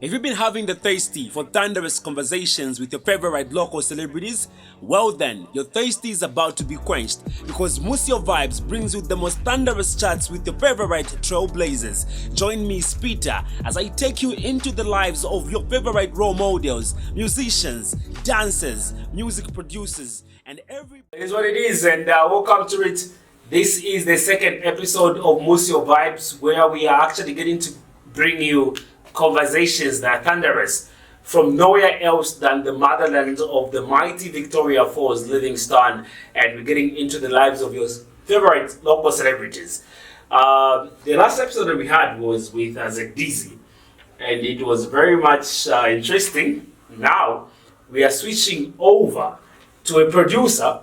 If you've been having the thirsty for thunderous conversations with your favorite local celebrities, well then, your thirsty is about to be quenched because Musio Vibes brings you the most thunderous chats with your favorite trailblazers. Join me, Speeder, as I take you into the lives of your favorite role models, musicians, dancers, music producers, and every... It is what it is, and welcome to it. This is the second episode of Musio Vibes, where we are actually getting to bring you conversations that are thunderous from nowhere else than the motherland of the mighty Victoria Falls, Livingstone, and we're getting into the lives of your favorite local celebrities. The last episode that we had was with Zach Dizzy, and it was very much interesting. Now we are switching over to a producer,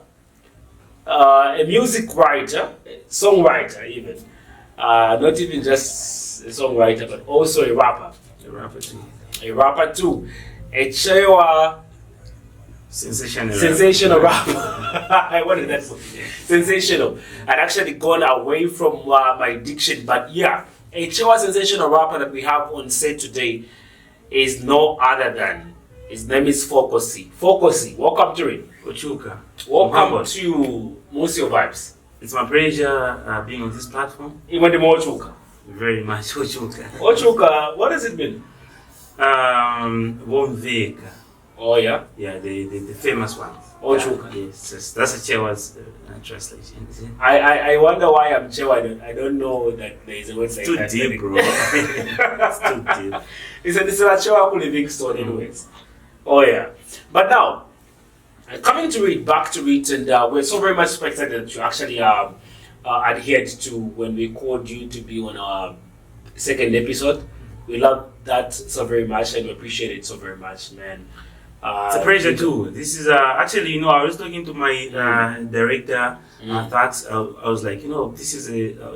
a music writer, songwriter even, not even just a songwriter, but also a rapper. A rapper too. A Chewa sensational rapper. I wanted that for sensational. I'd actually gone away from my diction, but yeah, a Chewa sensational rapper that we have on set today is no other than, his name is Fokosi. Fokosi, welcome to it. Ochuka. Welcome to Musio Vibes. It's my pleasure being on this platform. Even the more Ochuka. Very much Ochuka. Ochuka, what does it mean? Vomveka. Oh yeah? Yeah, the famous one. Ochuka. Yes, that's a Chewa's translation. I wonder why I'm Chewa. I don't know that there is a website. Too deep, bro. It's too deep. It's a Chewa Livingstone anyways. Oh yeah. But now, coming to it, back to it, and we're so very much excited that you actually adhered to when we called you to be on our second episode. We love that so very much and we appreciate it so very much, man. It's a pleasure too. This is actually, I was talking to my director. Thoughts. I was like, this is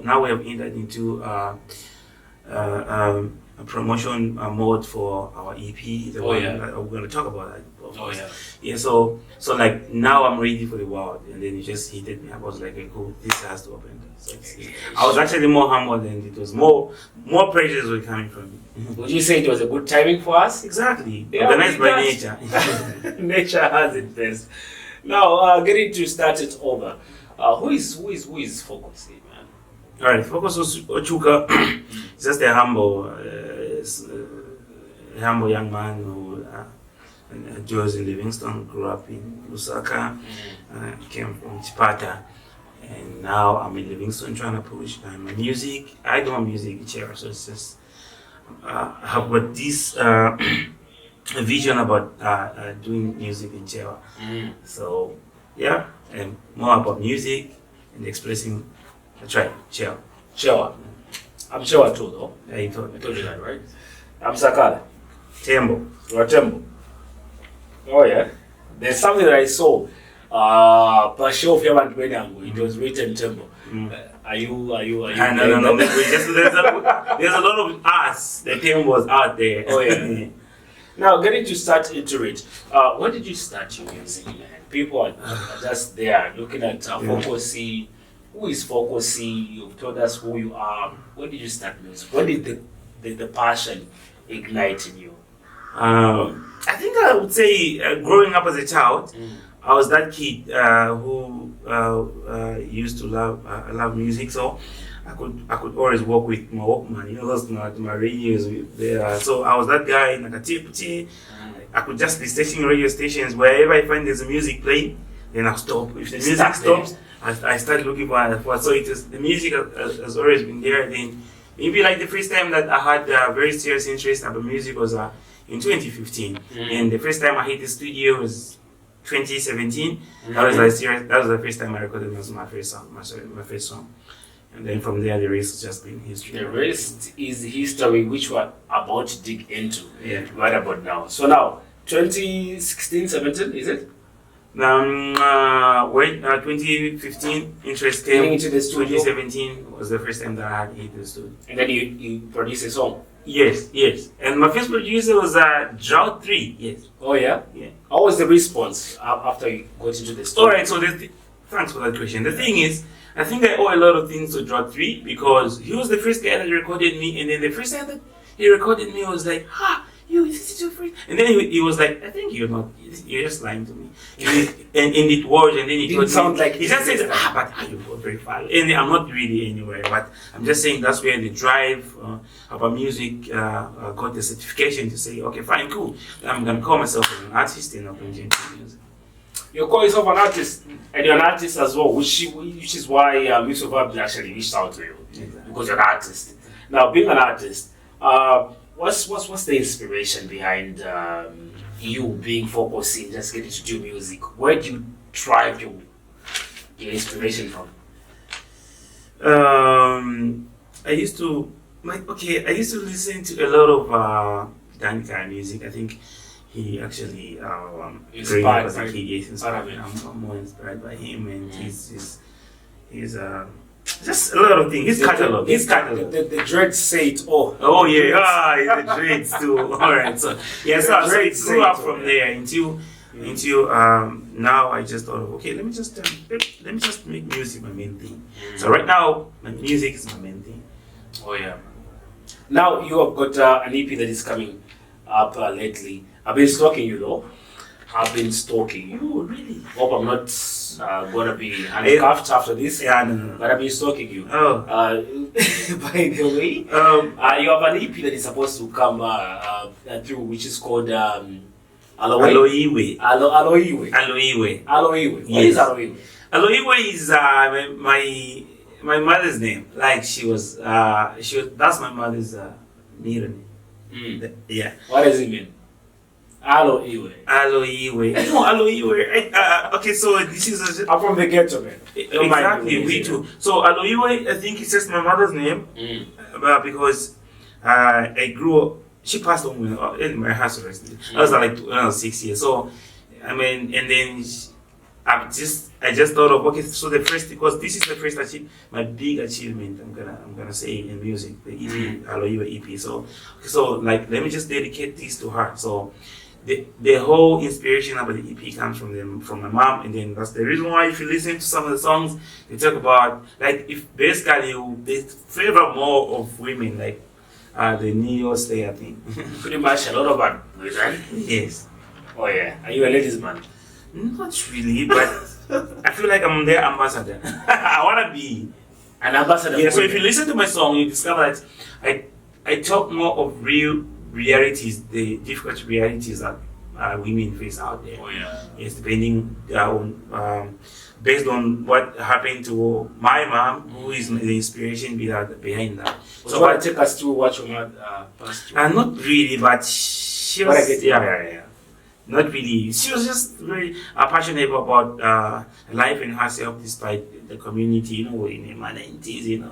now we have entered into a promotion mode for our EP. We're going to talk about that. Yeah. So like now I'm ready for the world, and then it just hit me. I was like, okay, cool, this has to open. So I was actually more humble than it was. More pressures were coming from me. Would you say it was a good timing for us? Exactly. Organized by nature. Nature has it best. Now, getting to start it over. Who is Fokosi, man? All right, Fokosi Ochu is just a humble young man who was in Livingstone, grew up in Lusaka, came from Chipata, and now I'm in Livingstone trying to push my music. I do my music chair, so it's just I have got this vision about doing music in chair. So yeah, and more about music and expressing. That's right, chair. I'm Chewa too, though. Yeah, you told me. I told you that, right? I'm Sakala. Tembo. You're Tembo. Oh yeah. There's something that I saw. It was written Tembo. Are you? No. There's a lot of us. The Tembos out there. Oh yeah. Now, getting to start into it. When did you start your music, man? People are just there looking at Fokosi. Who is Fokosi? You've told us who you are. When did you start music? When did the passion ignite in you? I think I would say growing up as a child, I was that kid who used to love music. So I could always walk with my Walkman, those my radios there. So I was that guy in Nakatiputi. I could just be stationing radio stations wherever I find there's a music playing, then I'll stop. If the music stops, I start looking for. So the music has always been there. Then maybe like the first time that I had very serious interest about music was in 2015, and the first time I hit the studio was 2017. That was like serious. That was the first time I recorded my first song. And then from there, the rest has just been history. The rest is history, which we're about to dig into. Yeah. Right about now. So now, 2016, 17, is it? 2015 interest came. Into the studio. 2017 was the first time that I had hit the studio. And then you produced a song. Yes. And my first producer was Drought 3. Yes. Oh yeah. Yeah. How was the response after you got into the studio? All right. So thanks for that question. The thing is, I think I owe a lot of things to Drought 3 because he was the first guy that recorded me, and then the first time that he recorded me, I was like, "You, is it your friend?" And then he was like, "I think you're not. You're just lying to me." And it was, and then he Didn't sound like he just said, "But you go very far." And I'm not really anywhere, but I'm just saying that's where the drive about music got the certification to say, "Okay, fine, cool. I'm gonna call myself an artist and I'm going to do music." You call yourself an artist, and you're an artist as well, which is why Mr. Vibes actually reached out to you, Exactly. because you're an artist. Now, being an artist, what's the inspiration behind you being focused in just getting to do music? Where do you drive your inspiration from? I used to listen to a lot of Danica music. I think he actually Inspired as a by- kid, yes, inspired. by him. I'm more inspired by him, and he's just a lot of things. His catalog. The dreads say it all. Oh yeah, the dreads too. All right, so yeah, so it dreads grew up say it from all. there until now. I just thought, okay, let me just make music my main thing. So right now, my music is my main thing. Oh yeah. Now you have got an EP that is coming up lately. I've been stalking you though. I've been stalking you. Oh really? Hope I'm not gonna be handcuffed after this. Yeah, no. But I've been stalking you. Oh. By the way, you have an EP that is supposed to come through, which is called Aloe. Aloiwe. Aloiwe. What Yes. is Aloiwe? Aloiwe is my mother's name. Like she was that's my mother's maiden name. Yeah. What does it mean? Aloiwe. Aloiwe. No, Aloiwe. Okay, so this is I'm from the ghetto, man. Don't mind exactly me. we too. So Aloiwe, I think it's just my mother's name, because I grew up. She passed on in my house recently. I was like when I was 6 years. So I mean, and then I just thought of, okay, so the first, because this is the first my big achievement. I'm gonna say in music, the EP, Aloiwe EP. So like let me just dedicate this to her. So the whole inspiration about the EP comes from my mom, and then that's the reason why if you listen to some of the songs, they talk about like if basically they favor more of women, like the Neo Slayer thing. Pretty much a lot of bad boys, right? Yes. Oh yeah. Are you a ladies man? Not really, but I feel like I'm their ambassador. I wanna be. An ambassador. Yeah, for so if you women. listen to my song, you discover that I talk more of real realities, the difficult realities that women face out there. Oh yeah. Yes, depending on based on what happened to my mom, who is the inspiration behind that. So you want to take us through what your mother passed through? Not really, but she But I was get it. yeah. Not really. She was just very passionate about life and herself, despite the community, in the 90s,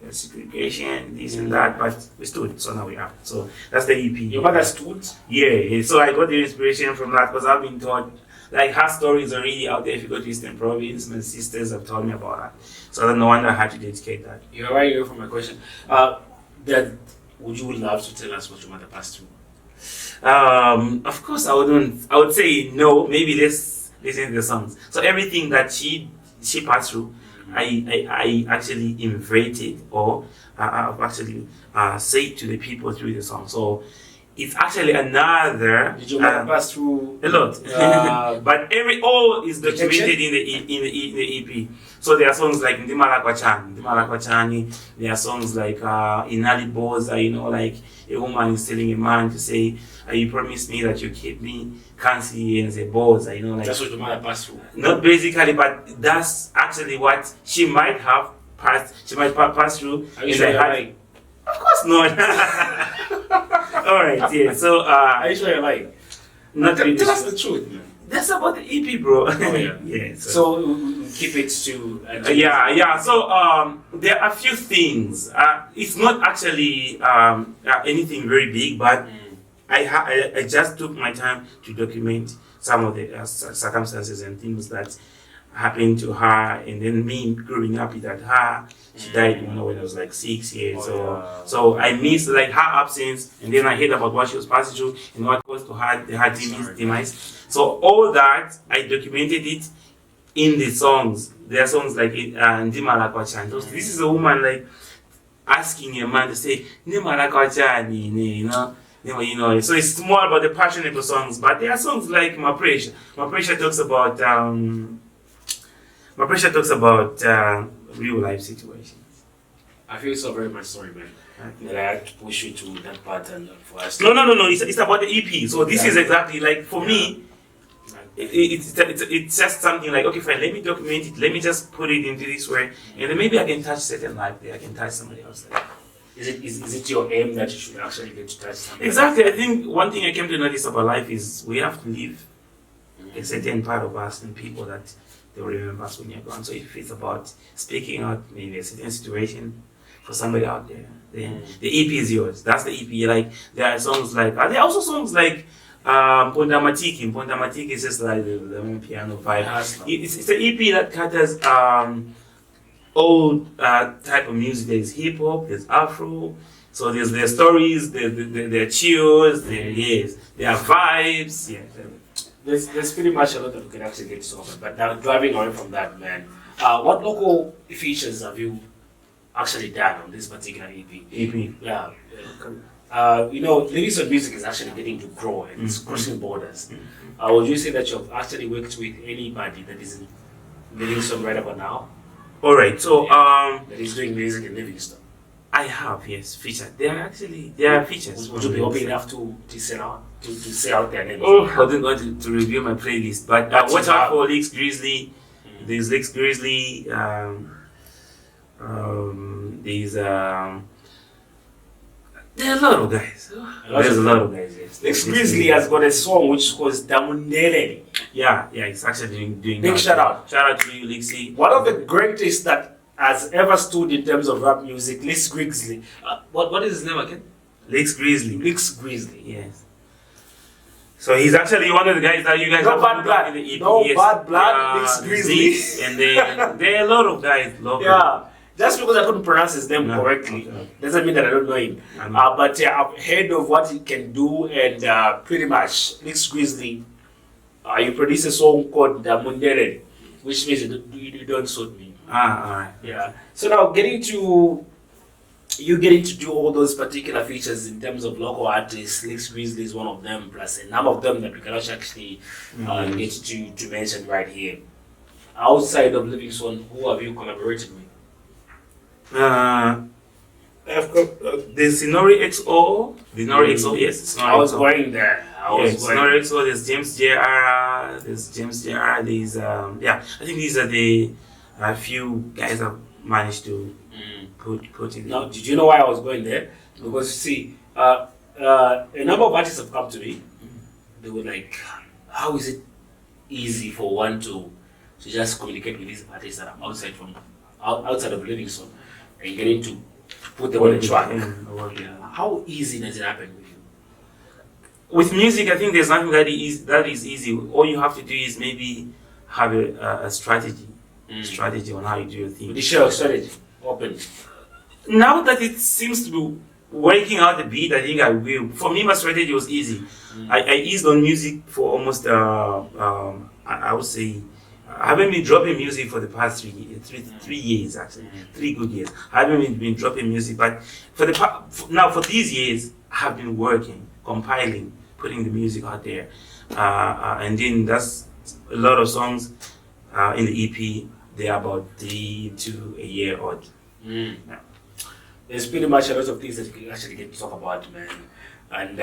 the segregation, this and that. But we stood, so now we are. So that's the EP. Your mother stood? Yeah. So I got the inspiration from that because I've been taught, like her stories are already out there. If you go to Eastern Province, my sisters have told me about that. So no wonder I had to dedicate that. You're right away from my question. Would you love to tell us what your mother passed through? Of course, I would say no. Maybe let's listen to the songs. So everything that she passed through, I actually invited or I've actually said to the people through the song. So it's actually another. Did your mother pass through a lot? But all is documented in the EP. So there are songs like Ndimala Kwachani. There are songs like Inali Boza, like a woman is telling a man to say, you promise me that you keep me, can't see and say Boza, like. That's what your mother passed through. Not basically, but that's actually what she might have passed. She might pass through. Are you sure you're lying? Of course not. All right, yeah. So Are you sure you're lying? not really. Tell us the truth, man. That's about the EP, bro. Oh, yeah. Yeah. So we'll keep it to. Yeah. So there are a few things. It's not actually anything very big, but I just took my time to document some of the circumstances and things that happened to her, and then me growing up with her. She died when I was like 6 years. So I missed like her absence, and then I heard about what she was passing through and what caused to her demise. So all that I documented it in the songs. There are songs like Ndimala Kwachani. This is a woman like asking a man to say Ndimala Kwachani, You know, so it's more about the passionate songs. But there are songs like My Pressure. My Pressure talks about real life situations. I feel so very much sorry, man. That I had to push you to that part and for us. No. It's about the EP. So this is exactly like for me. It's just something like, okay, fine. Let me document it. Let me just put it into this way, and then maybe I can touch certain life there. I can touch somebody else there. Is it your aim that you should actually get to touch somebody? Exactly. I think one thing I came to notice about life is we have to live a certain part of us and people that they will remember us when you're gone. So if it's about speaking out maybe a certain situation for somebody out there, then the EP is yours. That's the EP. Like there are songs like, are there also songs like Ponda Matiki? Ponda Matiki is just like the piano vibe. It's an EP that caters old type of music. There's hip hop, there's Afro. So there's stories, there are chills, there are vibes. Yeah. There's pretty much a lot that we can actually get to over. But now driving away from that, man, what local features have you actually done on this particular EP? Yeah. You know, Livingstone music is actually getting to grow and it's crossing borders. Would you say that you've actually worked with anybody that is in Livingstone right about now? Alright, so that is doing music in Livingstone. I have, yes, featured. There are features. Would you be open enough to say out their names? I wasn't going to review my playlist, but watch out for Leaks Grizzly. There's Leaks Grizzly. There's there are a lot of guys. There's a lot of guys. Yes. Leaks Grizzly has got a song which is called Damundele. Yeah, it's actually doing. Big shout out to you, Leaksy. One of the greatest that has ever stood in terms of rap music, Leaks Grizzly. What is his name again? Leaks Grizzly. Leaks Grizzly. Yes. So he's actually one of the guys that you guys have bad blood. In the EP. No bad blood. Leaks Grizzly. And then there are a lot of guys. Just because I couldn't pronounce his name correctly doesn't mean that I don't know him. But I've heard of what he can do, and pretty much Leaks Grizzly. You produce a song called Damundere, which means you don't suit me. Alright. Yeah. So now getting to do all those particular features in terms of local artists, Leaks Grizzly is one of them, plus a number of them that we cannot actually get to mention right here. Outside of Livingstone, who have you collaborated with? I've got the Sinori XO. The Sinori XO, yes. I was going there. Sinori XO, there's James JR. There's I think these are the few guys I've managed to put in. Now, did you know why I was going there? Because you see, a number of artists have come to me. They were like, how is it easy for one to just communicate with these artists that are outside of Livingstone and getting to put them on the track? How easy does it happen with you? With music, I think there's nothing that is easy. All you have to do is maybe have a strategy on how you do your thing. Would you share a strategy? Open. Now that it seems to be working out a bit, I think I will. For me, my strategy was easy. I eased on music for almost, I would say, I haven't been dropping music for the past 3 years actually, 3 good years. I haven't been dropping music, but for these years, I have been working, compiling, putting the music out there, and then that's a lot of songs in the EP. They are about 3 to a year old. Yeah. There's pretty much a lot of things that you can actually get to talk about, man. And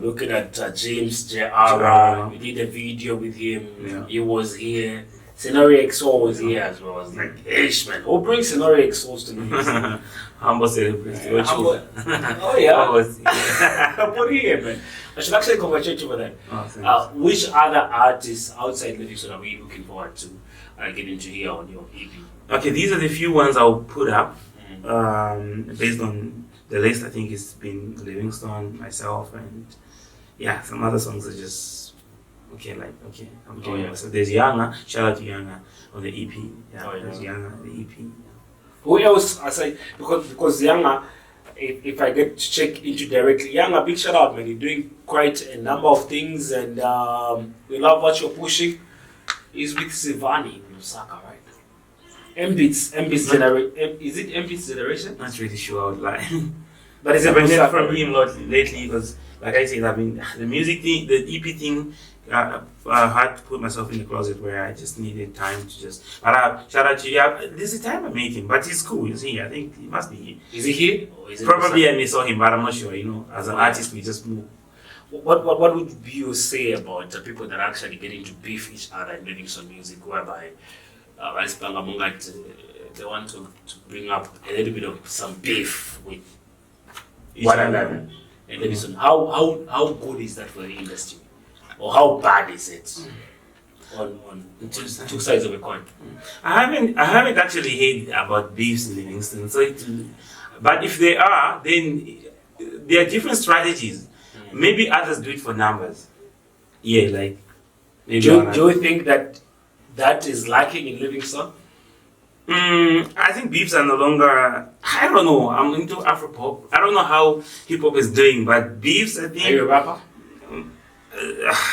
looking at James JR, we did a video with him. Yeah. He was here. Scenario XO was here as well. I was like, ish, man. Who brings Scenario XOs to me? Humble celebrity. Oh, yeah. Put here, man. I should actually congratulate you for that. Oh, which other artists outside Livingstone are we looking forward to getting to hear on your EP? Okay, these are the few ones I'll put up. Based on the list, I think it's been Livingstone, myself, and some other songs are just I'm doing So there's Younger, shout out to Younger on the EP. There's Younger on the EP. Who else aside, because Younger, if I get to check into directly, Younger, big shout out, man. You're doing quite a number of things, and we love what you're pushing. He's with Sivani in Lusaka, right? M-Beats Generation. Is it M-Beats Generation? Not really sure, I would lie. But it's I've heard from him lately because like I said, I mean, the music thing, the EP thing, I had to put myself in the closet where I just needed time to just. But shout out to you. This is the time I met him, but he's cool. He's here. I think he must be here. Is he here? Or is it Probably I saw him, but I'm not sure. You know, as an artist, we just move. What would you say about the people that actually get into beef each other in Livingstone music, whereby they want to bring up a little bit of some beef with each other in Livingstone? How good is that for the industry? Or how bad is it on two sides of a coin? I haven't actually heard about beefs in Livingstone. But if they are, then there are different strategies. Maybe others do it for numbers. Yeah, like maybe. Do you think that is lacking in Livingstone? I think beefs are no longer. I don't know. I'm into Afropop. I don't know how hip hop is doing, but beefs, I think. Are you a rapper?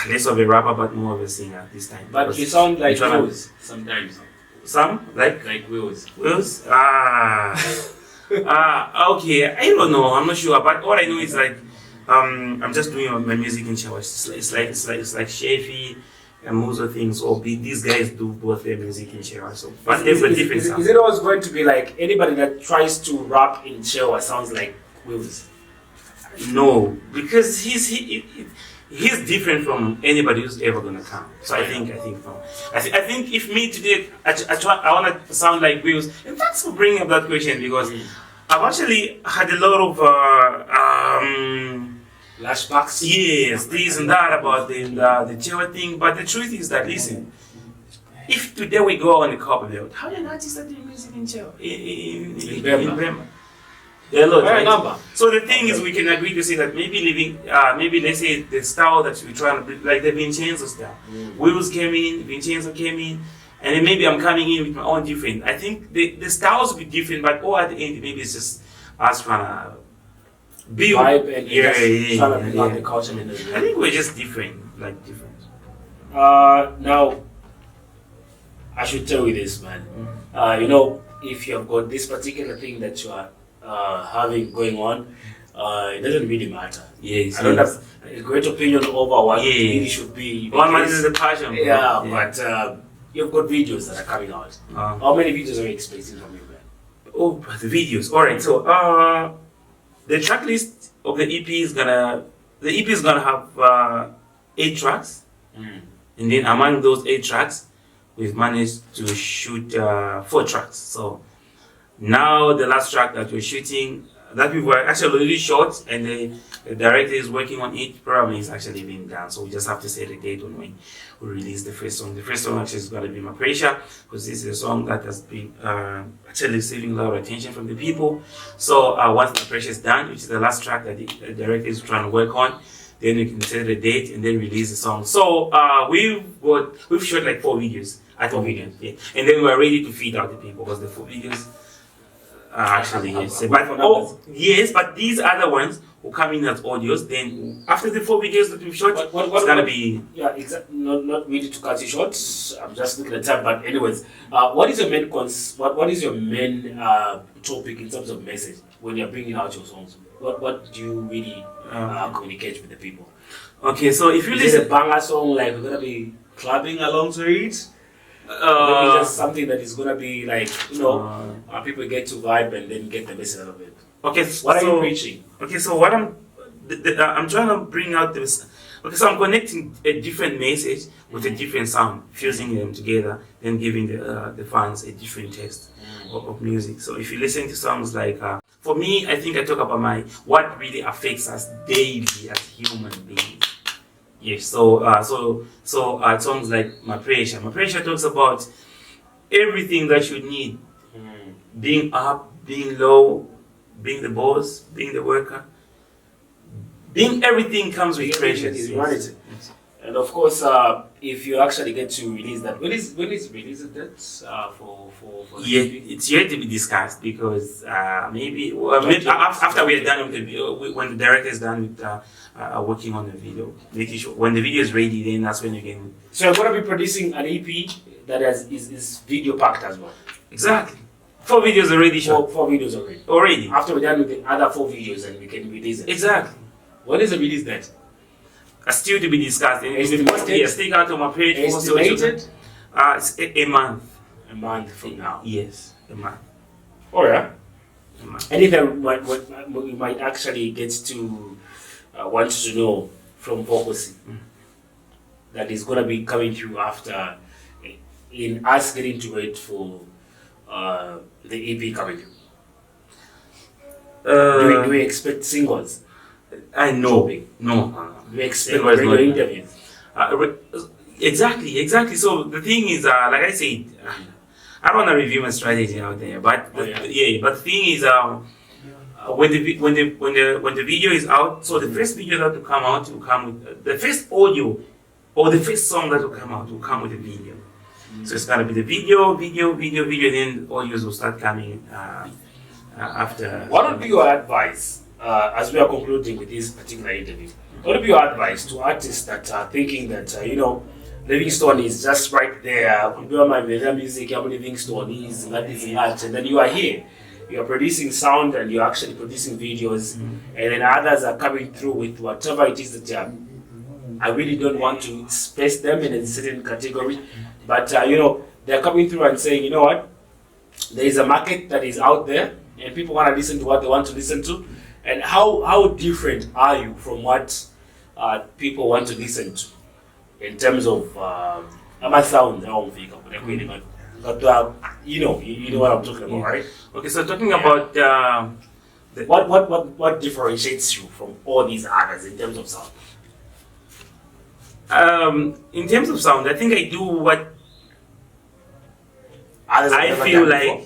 Less of a rapper, but more of a singer this time. But you sound like Wills sometimes. Some like Wills. Wills. Okay. I don't know. I'm not sure, but all I know is like I'm just doing my music in shower. It's like Shefi and Muzo things. Or these guys do both their music in shower. So, but there's a difference. Is it always going to be like anybody that tries to rap in shower sounds like Wills? No, because he's different from anybody who's ever gonna come. So I think if me today I wanna sound like Wills, and thanks for bringing up that question because I've actually had a lot of flashbacks. Yes, this and that about the Chewa thing. But the truth is that listen, if today we go on the copper belt, how many artists are doing music in Chewa? In Burma? Yeah, look, right? So the thing is, we can agree to say that maybe let's say the style that we're trying to bring, like the Vincenzo style. Wills came in, Vincenzo came in, and then maybe I'm coming in with my own different. I think the styles will be different, but all at the end, maybe it's just us trying to build. Vibe and trying to build the culture. I think we're just different. Now, I should tell you this, man. You know, if you have got this particular thing that you are having going on, it doesn't really matter. Yes, I don't have a great opinion over what it really should be. One man is the passion. Yeah, but you've got videos that are coming out. How many videos are you expecting from you, man? Oh, the videos. All right. So, the track list of the EP is gonna have 8 tracks, and then among those 8 tracks, we've managed to shoot 4 tracks. So now the last track that we're shooting, that we were actually already shot, and the director is working on it. Probably it's actually being done. So we just have to set a date on when we release the first song. The first song actually is going to be My Pressure, because this is a song that has been actually receiving a lot of attention from the people. So once My Pressure is done, which is the last track that the director is trying to work on, then we can set a date and then release the song. So we've shot like 4 videos. 4 videos, yeah. And then we're ready to feed out the people because the 4 videos. Actually, yes. But these other ones will come in as audios. Then after the 4 videos that we've shot, it's gonna be. Yeah, exactly. Not really to cut you short. I'm just looking at time. But anyways, what is your main what is your main topic in terms of message when you're bringing out your songs? What do you really communicate with the people? Okay, so if you listen, is it a banger song like we're gonna be clapping along to it? Maybe just something that is gonna be like, people get to vibe and then get the message out of it. Okay, what are you preaching? Okay, so what I'm trying to bring out this. Okay, so I'm connecting a different message with a different sound, fusing them together, then giving the fans a different taste of music. So if you listen to songs like, for me, I think I talk about what really affects us daily as human beings. Yes, so songs like My Pressure. My Pressure talks about everything that you need. Being up, being low, being the boss, being the worker. Being everything comes with pressure. Yes. And of course, if you actually get to release that, when is releasing that for it's yet to be discussed maybe after we are done with when the director is done with working on the video, making sure when the video is ready, then that's when you can. So you're gonna be producing an EP that is video packed as well. Exactly. 4 videos already shot. 4 videos already. Already. After we're done with the other 4 videos, and we can release it. Exactly. When is the release date? Still to be discussed. And Estimated? yes, take out on my page. Estimated? It's a month. A month from now. Yes, a month. Oh yeah. A month. Anything we might actually get to want to know from Fokosi that is going to be coming through after in us getting to wait for the EP coming through. Do we expect singles? I know. No. Do we expect Singles, regular no. interviews? Exactly. So the thing is, like I said, I don't want to review my strategy out there, but But the thing is, when the video is out, so the first video that will come out will come with the first audio or the first song that will come out will come with the video. So it's gonna be the video, then audios will start coming after. What would be your advice as we are concluding with this particular interview? What would be your advice to artists that are thinking that Livingstone is just right there? My music, I'm Livingstone is that is art, and then you are here. You are producing sound and you're actually producing videos, and then others are coming through with whatever it is that they are. I really don't want to space them in a certain category, but they're coming through and saying, you know what, there is a market that is out there, and people want to listen to what they want to listen to. And how different are you from what people want to listen to in terms of sound? But you know what I'm talking about, right? Okay, so talking about what differentiates you from all these others in terms of sound? In terms of sound, I think I do what Others I have never feel done like. before?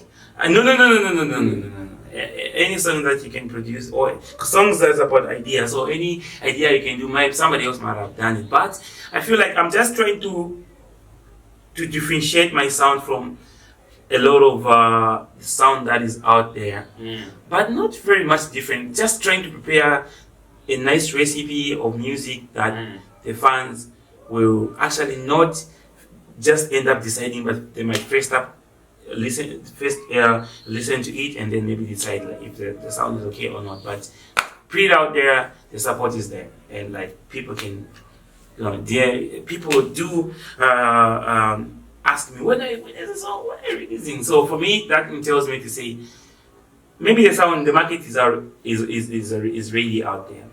No. Any song that you can produce, or songs that's about ideas, or any idea you can do, somebody else might have done it. But I feel like I'm just trying to differentiate my sound from a lot of sound that is out there, but not very much different. Just trying to prepare a nice recipe of music that the fans will actually not just end up deciding, but they might listen to it and then maybe decide like if the sound is okay or not. But put it out there, the support is there, and like people can, people do ask me when is the song, what are you releasing? So for me, that tells me to say maybe the market is really out there.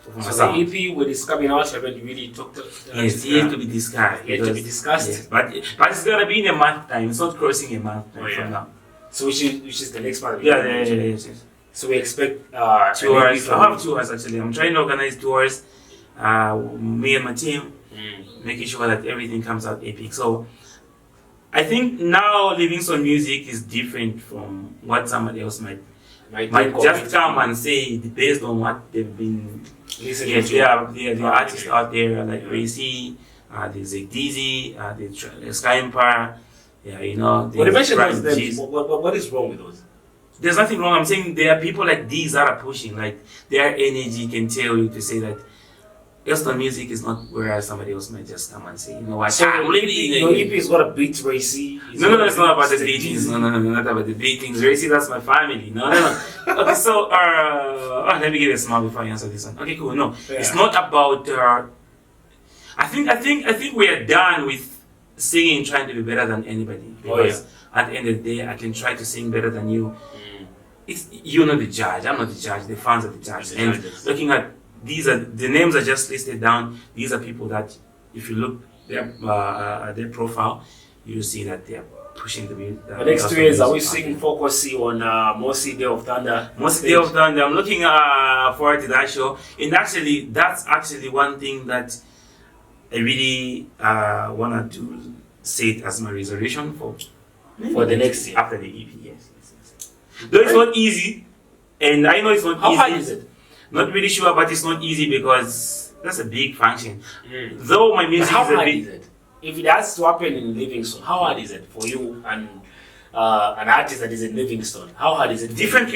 So the EP when it's coming out, haven't really talked about it? Yes, it has to be discussed. Yes, but it's gonna be in a month time. It's not crossing a month time from now. So which is the next month? Yes. So we expect tours. I have tours actually. I'm trying to organize tours. Me and my team, making sure that everything comes out epic. So I think now Livingstone music is different from what somebody else might just come and say based on what they've been listening to. There are artists out there like Racy, there's a Dizzy, there's Sky Empire. But mention those names. What is wrong with those? There's nothing wrong. I'm saying there are people like these that are pushing, like their energy can tell you to say that Livingstone music is not where somebody else might just come and say, you know what? So your EP is got a beat Racy. No, it's not about the beatings. No, not about the beatings. Racy, that's my family. No. Okay, so let me give you a smile before I answer this one. Okay, cool. No, it's not about. I think we are done with singing, trying to be better than anybody. Because at the end of the day, I can try to sing better than you. You're not the judge. I'm not the judge. The fans are the judge. And looking at these are the names are just listed down. These are people that, if you look their profile, you see that they are pushing the music. The next 2 years, are we seeing Fokosi on Mosi Day of Thunder? Mosi Day of Thunder. I'm looking forward to that show. And actually, that's actually one thing that I really wanna do. Say it as my reservation for the next year after the EP. Yes. Though it's not easy, and I know it's not easy. How hard is it? Not really sure, but it's not easy because that's a big function. Though my music how is a hard big. Is it? If it has to happen in Livingstone, how hard is it for you and an artist that is in Livingstone? How hard is it? Different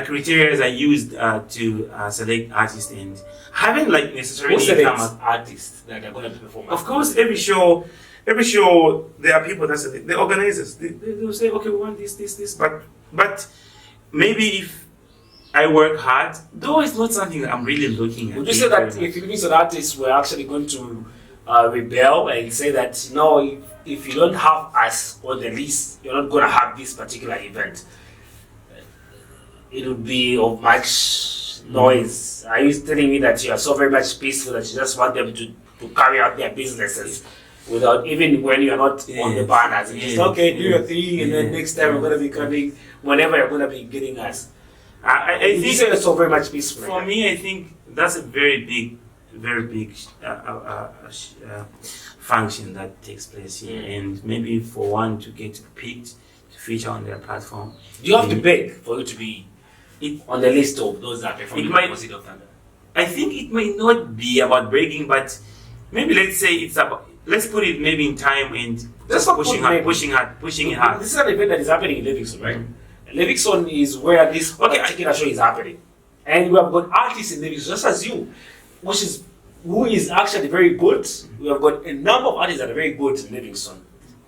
criteria are used to select artists, and haven't like necessarily come artists that are going to perform. Of course, every show there are people that select, the organizers. They will say, okay, we want this, but maybe if I work hard, though it's not something that I'm really looking at. Would you say that if Livingstone artists were actually going to rebel and say that no, if you don't have us on the list, you're not going to have this particular event, it would be of much noise? Are you telling me that you are so very much peaceful that you just want them to carry out their businesses without, even when you're not on the banners, and just okay, do your thing, and then next time we're going to be coming whenever you're going to be getting us? I think it's so very much peaceful. For me, I think that's a very big function that takes place here, and maybe for one to get picked to feature on their platform, do you have to beg for you to be on the list of those that perform in Fokosi of Thunder? I think it might not be about breaking, but maybe let's say it's about, let's put it maybe in time and just pushing it hard. This is an event that is happening in Livingstone, right? Livingstone is where this particular show is happening, and we have got artists in Livingstone just as you, who is actually very good. We have got a number of artists that are very good in Livingstone.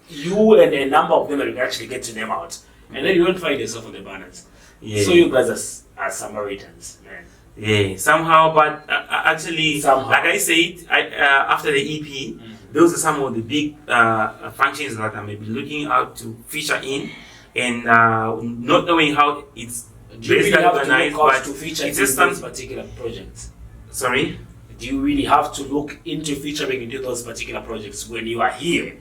You and a number of them that you can actually get to name out, and then you don't find yourself on the banners. Yeah. So you guys are Samaritans, man. Yeah, somehow, but actually, like I said, after the EP, those are some of the big functions that I may be looking out to feature in, and not knowing how it's really organized, but to feature it's just those particular projects. Sorry? Do you really have to look into featuring into those particular projects when you are here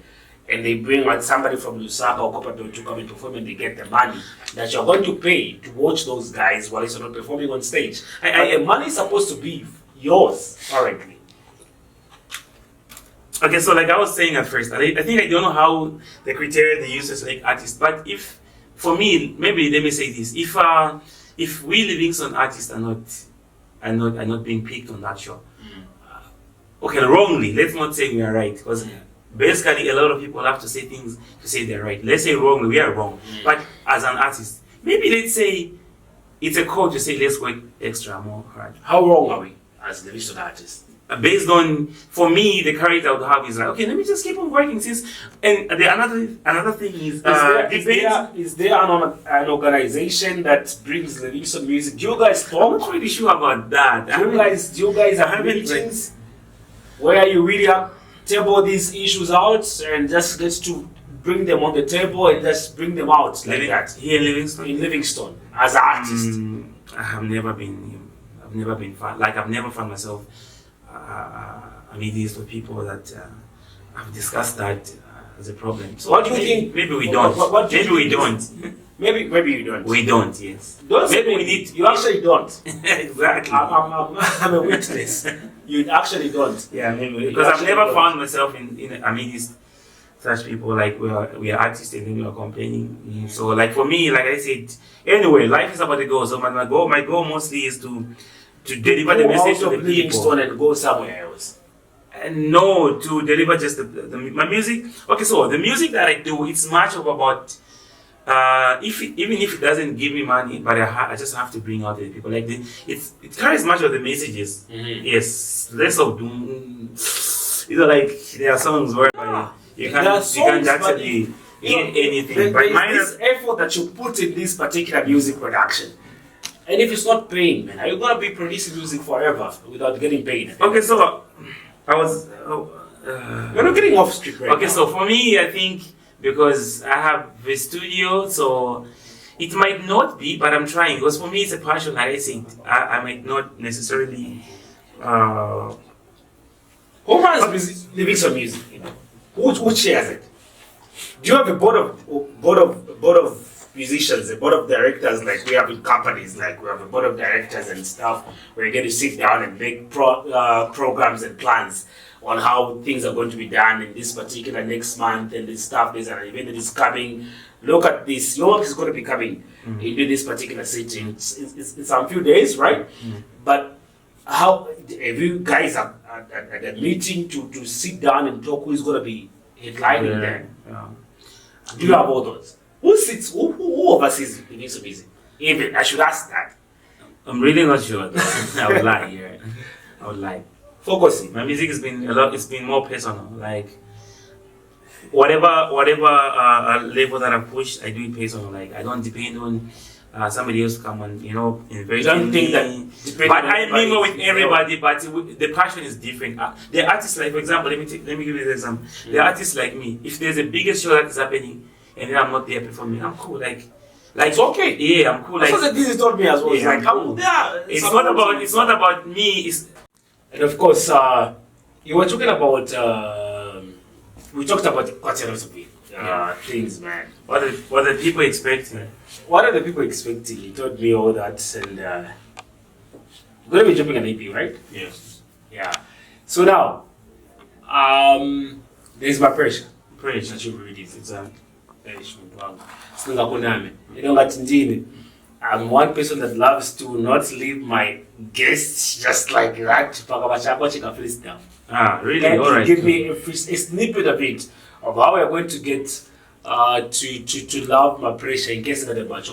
and they bring like somebody from Lusaka or Copperbelt to come and perform and they get the money that you're going to pay to watch those guys while you're not performing on stage? The money is supposed to be yours currently. Okay, so like I was saying at first, I think I don't know how the criteria they use to select artists, but if, for me, maybe let me say this, if we Livingstone artists are not being picked on that show, okay, wrongly, let's not say we are right, because basically a lot of people have to say things to say they're right. Let's say wrongly, we are wrong. But as an artist, maybe let's say it's a call to say let's work extra more hard. How wrong are we as Livingstone artists? Based on, for me, the courage I would have is like, okay, let me just keep on working since. And another thing is there an organization that brings Livingstone music? Do you guys talk? I'm not really sure about that. Do you guys have meetings where you really have table these issues out and just get to bring them on the table and just bring them out like that? Here in Livingstone? In Livingstone, as an artist. I've never been found, like I've never found myself amidst of people that have discussed that as a problem. So what do you think? Maybe we don't. Maybe we don't. Maybe you don't. We don't. Yes. Maybe we need. You actually don't. Exactly. I'm a witness. You actually don't. Yeah, maybe because I've never found myself in amidst such people. Like we are artists and then we are complaining. So like for me, like I said, anyway, life is about the goal. So my goal mostly is to deliver the message to the people and go somewhere else. And no, to deliver just my music. Okay, so the music that I do, it's much of about even if it doesn't give me money, but I just have to bring out the people. Like it carries much of the messages. Yes, less of doom. Like there are songs where you can't actually get anything. But this effort that you put in this particular music production. And if it's not paying, man, are you gonna be producing music forever without getting paid? Okay, so I was. You're not getting off script right now. So for me, I think because I have a studio, so it might not be, but I'm trying. Because for me, it's a passion. Like I said, I might not necessarily. Who runs Livingstone music? You know, who shares it? Do you have a board of musicians, a board of directors, like we have in companies, like we have a board of directors and stuff, where you get to sit down and make programs and plans on how things are going to be done in this particular next month and this stuff. There's an event that is coming. Look at this. Your work is going to be coming into this particular city. It's some few days, right? But how if you guys are at a meeting to sit down and talk who is going to be headlining there? Do you have all those? Who oversees Livingstone music? Even I should ask that. I'm really not sure. I would lie here. I would lie. Fokosi. My music has been a lot. It's been more personal. Like whatever level that I push, I do it personal. Like I don't depend on somebody else come and invest. You don't in think me. that? But I mingle with everybody, but the passion is different. The artists, like for example, let me give you an example. The artists like me, if there's a biggest show that is happening and then I'm not there performing, I'm cool. Like it's okay. Yeah, I'm cool. That's what this told me as well. Yeah, It's like, cool. It's not about me. And of course, you were talking about. We talked about quite a lot of things, man. What are the people expecting? What are the people expecting? You told me all that, and you're gonna be dropping an EP, right? Yes. Yeah. So now, there's my pressure. Pressure. That you read it. Exactly. You know what, indeed, I'm one person that loves to not leave my guests just like that. Really? Can All you right. give me a snippet of it of how we're going to get to love my pressure in case that about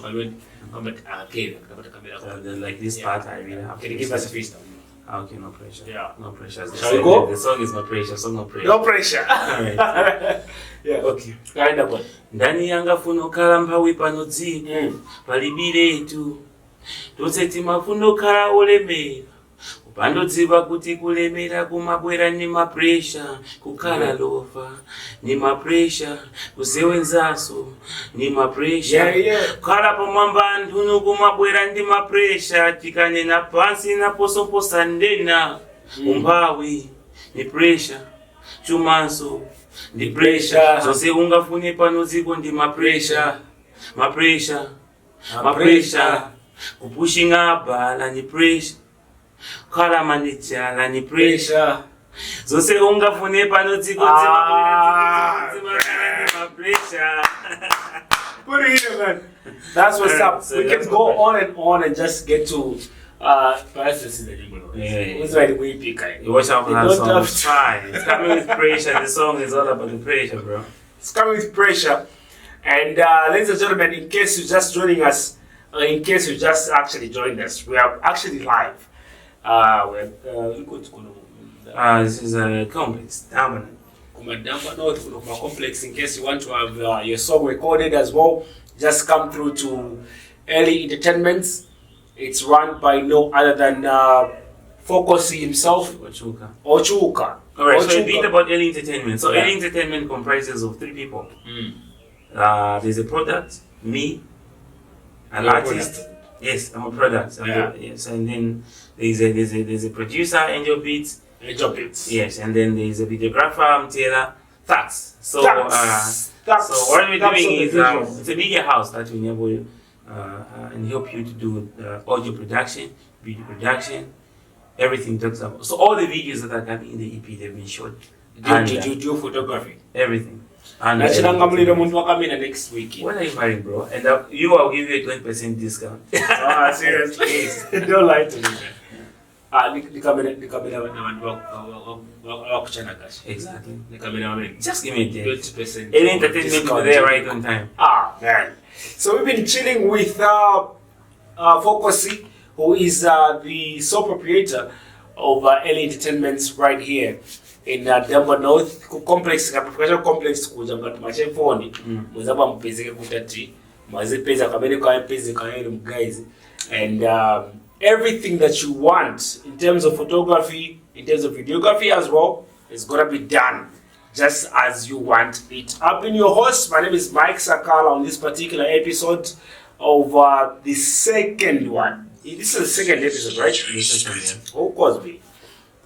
Like this part, I really have. Can you give us a freestyle? Okay, no pressure. Yeah. No pressure. Shall we go? The song is no pressure, so no pressure. No pressure. Alright. Yeah, okay. Kind of one. Ndani yanga funo kala mphawi pano dziko palibiretu toseti mafundo kala olemera upandodziva kuti kulemera kumabwera ni mapresha kukhala lofa ni mapresha kusewenzaso ni mapresha kukhala pamwamba nthunu kumabwera ndi mapresha tikanena pansi naposoposa ndena umphawi ni presha chumanso ndi pressure zose ungafune pano dziko ndi mapresha kupushing up la ni pressure khala manijala ni pressure zose ungafune pano dziko mapresha. Put it in, man. That's what's up. So we can go on and just get to it's like we pick. You watch out for that song. It's fine. It's coming with pressure. The song is all about the pressure, bro. It's coming with pressure. And ladies and gentlemen, in case you're just joining us, in case you just actually joined us, we are actually live. This is a complex. Complex. In case you want to have your song recorded as well, just come through to Early Entertainments. It's run by no other than Fokosi himself, Ochuka. Alright, so a bit about Early Entertainment. So Early Entertainment comprises of 3 people. There's a product, me, an artist. Yes, I'm a product. Yes, and then there's a producer, Angel Beats. Yes, and then there's a videographer, Taylor. Tax. So what we're doing is it's a media house that we enable you and help you to do audio production, video production, everything talks about. So all the videos that are coming in the EP, they've been shot. Did you do photography? Everything. And next week. When are you married, bro? And I'll give you a 20% discount. Seriously? Don't lie to me. Exactly. Just give me a day. 20%. Any entertainment over there right on time. Man. So we've been chilling with Fokosi, who is the sole proprietor of Early Entertainments right here in Denver North complex, professional complex kuja but mache phone mwezaba mpezeke kutati mwazipeza kamene kwa mpeze kanene guys, and everything that you want in terms of photography, in terms of videography as well, is gonna be done just as you want it. I've been your host. My name is Mike Sakala on this particular episode of the second one. This is the second episode, right? Of course,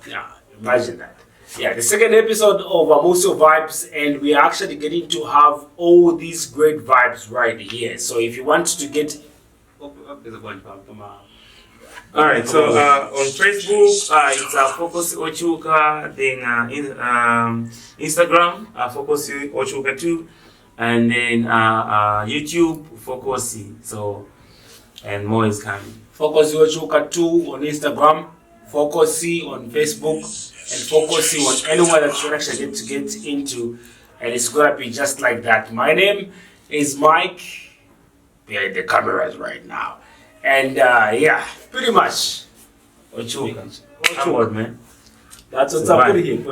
yeah, imagine that. Yeah, the second episode of Musio Vibes, and we are actually getting to have all these great vibes right here. So if you want to get... Alright, so on Facebook, it's Fokosi Ochu, then Instagram, Fokosi Ochu 2, and then YouTube, Fokosi. So, and more is coming. Fokosi Ochu 2 on Instagram, Fokosi on Facebook, and Fokosi on anywhere that you actually get into, and it's gonna be just like that. My name is Mike, behind the cameras right now, and yeah, pretty much. Ochuka. Come on, man. That's what's up. Put it here.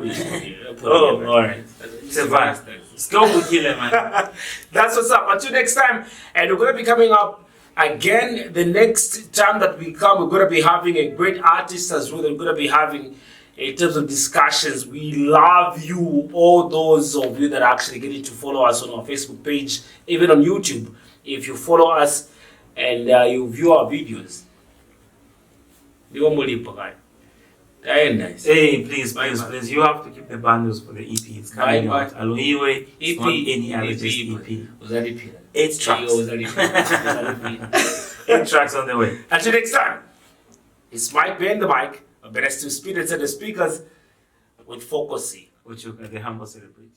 Alright. It's a vast. Let's go with Killer, man. That's what's up. Until next time, and we're gonna be coming up Again, the next time that we come, we're going to be having a great artist as well. We're going to be having, in terms of discussions, we love you, all those of you that are actually getting to follow us on our Facebook page, even on YouTube. If you follow us and you view our videos, nice. Hey, please, please. You have to keep the bundles for the EP. It's coming out. Aloiwe, EP, not any other, just EP. Was that EP? 8 tracks. Was that EP? 8 tracks on the way. Until next time, it's Mike behind the mic, but better still speed and set the speakers with Fokosi Ochu, the humble celebrity.